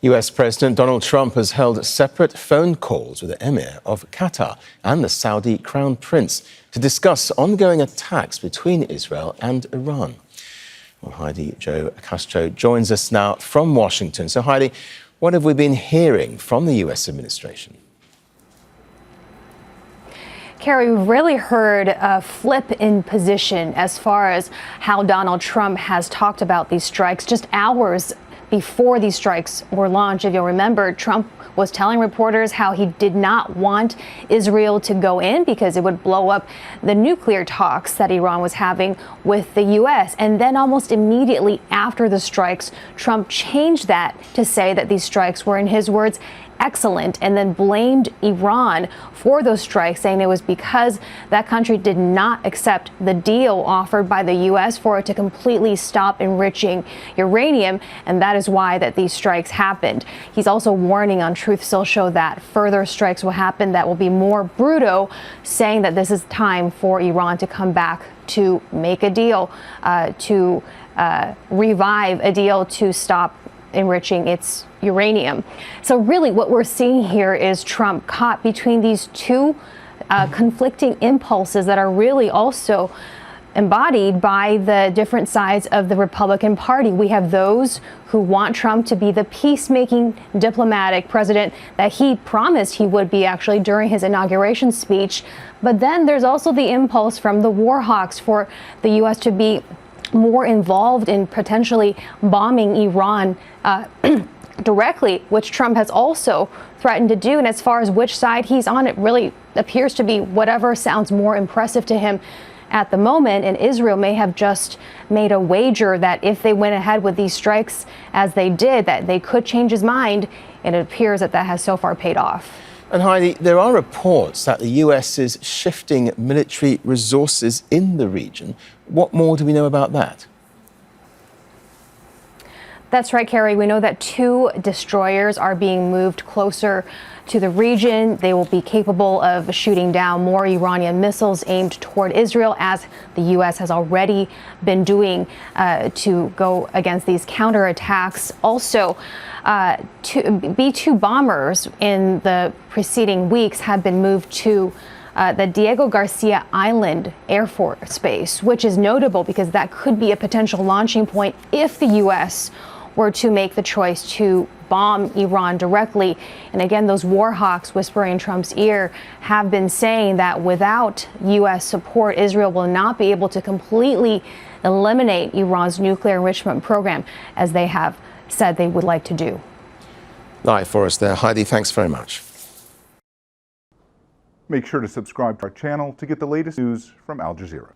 US President Donald Trump has held separate phone calls with the Emir of Qatar and the Saudi Crown Prince to discuss ongoing attacks between Israel and Iran. Well, Heidi Jo Castro joins us now from Washington. So, Heidi, what have we been hearing from the US administration? Carrie, we've really heard a flip in position as far as how Donald Trump has talked about these strikes. Just hours before these strikes were launched, if you'll remember, Trump was telling reporters how he did not want Israel to go in because it would blow up the nuclear talks that Iran was having with the U.S. And then almost immediately after the strikes, Trump changed that to say that these strikes were, in his words, excellent, and then blamed Iran for those strikes, saying it was because that country did not accept the deal offered by the U.S. for it to completely stop enriching uranium, and that is why that these strikes happened. He's also warning on Truth Social that further strikes will happen that will be more brutal, saying that this is time for Iran to come back to make a deal, to revive a deal to stop enriching its uranium. So really what we're seeing here is Trump caught between these two conflicting impulses that are really also embodied by the different sides of the Republican Party. We have those who want Trump to be the peacemaking diplomatic president that he promised he would be actually during his inauguration speech. But then there's also the impulse from the war hawks for the U.S. to be more involved in potentially bombing Iran directly, which Trump has also threatened to do. And as far as which side he's on, it really appears to be whatever sounds more impressive to him at the moment. And Israel may have just made a wager that if they went ahead with these strikes as they did, that they could change his mind. And it appears that that has so far paid off. And Heidi, there are reports that the US is shifting military resources in the region. What more do we know about that? That's right, Carrie. We know that 2 destroyers are being moved closer to the region. They will be capable of shooting down more Iranian missiles aimed toward Israel, as the U.S. has already been doing to go against these counterattacks. Also, B-2 bombers in the preceding weeks have been moved to the Diego Garcia Island Air Force Base, which is notable because that could be a potential launching point if the U.S. were to make the choice to bomb Iran directly. And again, those war hawks whispering in Trump's ear have been saying that without U.S. support, Israel will not be able to completely eliminate Iran's nuclear enrichment program, as they have said they would like to do. Live for us there. Heidi, thanks very much. Make sure to subscribe to our channel to get the latest news from Al Jazeera.